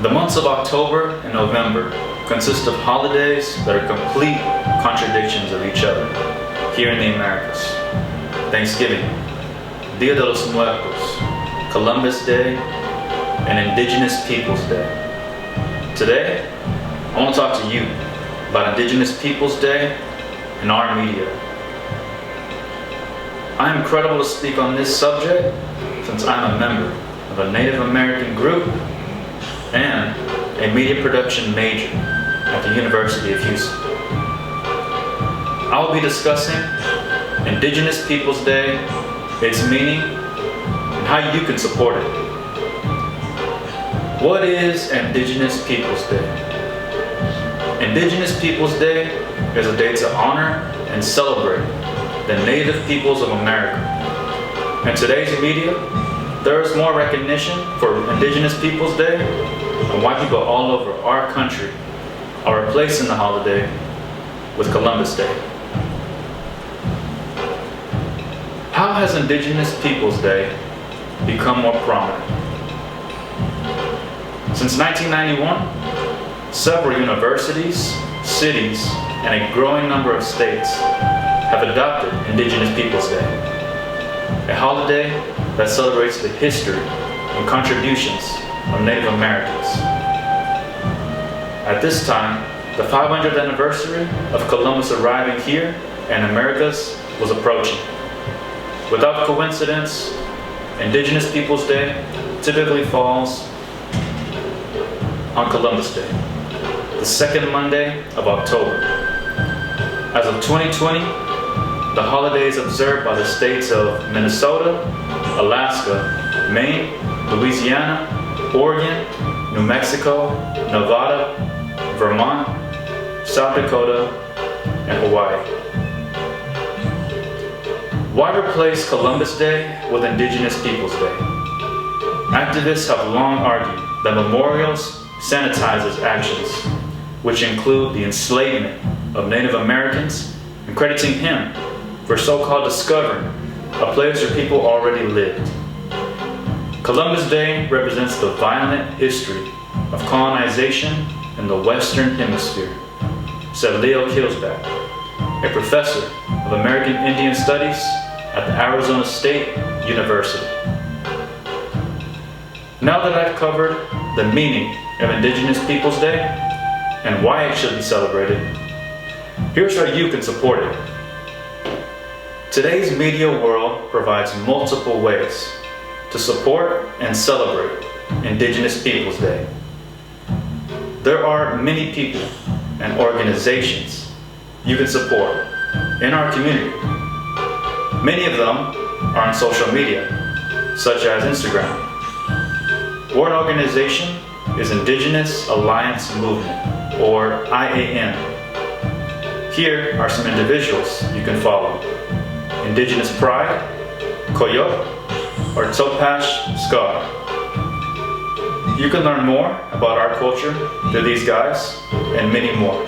The months of October and November consist of holidays that are complete contradictions of each other here in the Americas. Thanksgiving, Dia de los Muertos, Columbus Day, and Indigenous Peoples Day. Today, I want to talk to you about Indigenous Peoples Day and our media. I am credible to speak on this subject since I'm a member of a Native American group and a media production major at the University of Houston. I will be discussing Indigenous Peoples Day, its meaning, and how you can support it. What is Indigenous Peoples Day? Indigenous Peoples Day is a day to honor and celebrate the Native peoples of America. In today's media, there is more recognition for Indigenous Peoples Day, and white people all over our country are replacing the holiday with Columbus Day. How has Indigenous Peoples Day become more prominent? Since 1991, several universities, cities, and a growing number of states have adopted Indigenous Peoples Day, a holiday that celebrates the history and contributions of Native Americans. At this time, the 500th anniversary of Columbus arriving here in Americas was approaching. Without coincidence, Indigenous Peoples Day typically falls on Columbus Day, the second Monday of October. As of 2020, the holiday is observed by the states of Minnesota, Alaska, Maine, Louisiana, Oregon, New Mexico, Nevada, Vermont, South Dakota, and Hawaii. Why replace Columbus Day with Indigenous Peoples Day? Activists have long argued that memorials sanitizes actions, which include the enslavement of Native Americans and crediting him for so-called discovering a place where people already lived. Columbus Day represents the violent history of colonization in the Western Hemisphere, said Leo Kilsback, a professor of American Indian Studies at the Arizona State University. Now that I've covered the meaning of Indigenous Peoples Day and why it should be celebrated, here's how you can support it. Today's media world provides multiple ways to support and celebrate Indigenous Peoples Day. There are many people and organizations you can support in our community. Many of them are on social media, such as Instagram. One organization is Indigenous Alliance Movement, or IAM. Here are some individuals you can follow: Indigenous Pride, Coyote, or Topaz Scar. You can learn more about our culture through these guys and many more.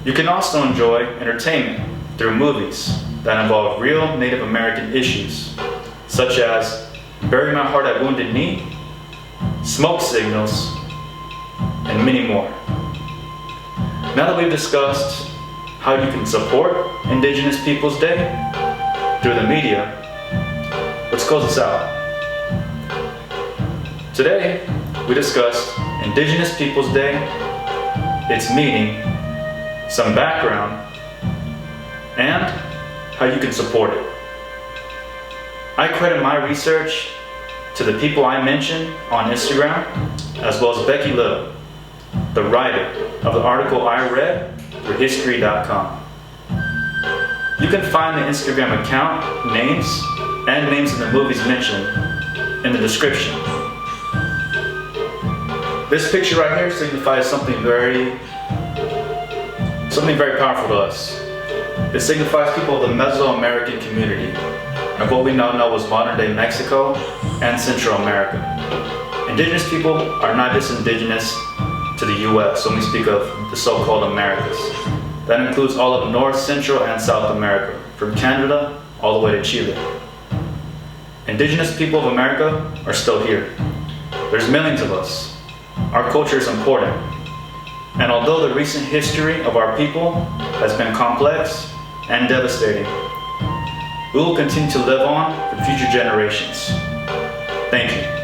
You can also enjoy entertainment through movies that involve real Native American issues, such as Bury My Heart at Wounded Knee, Smoke Signals, and many more. Now that we've discussed how you can support Indigenous Peoples Day through the media, let's close this out. Today, we discussed Indigenous Peoples Day, its meaning, some background, and how you can support it. I credit my research to the people I mentioned on Instagram, as well as Becky Little, the writer of the article I read through History.com. You can find the Instagram account, names, and names of the movies mentioned in the description. This picture right here signifies something very powerful to us. It signifies people of the Mesoamerican community, and what we now know as modern-day Mexico and Central America. Indigenous people are not just indigenous to the U.S. when we speak of the so-called Americas. That includes all of North, Central, and South America, from Canada all the way to Chile. Indigenous people of America are still here. There's millions of us, Our culture is important. And although the recent history of our people has been complex and devastating, we will continue to live on for future generations. Thank you.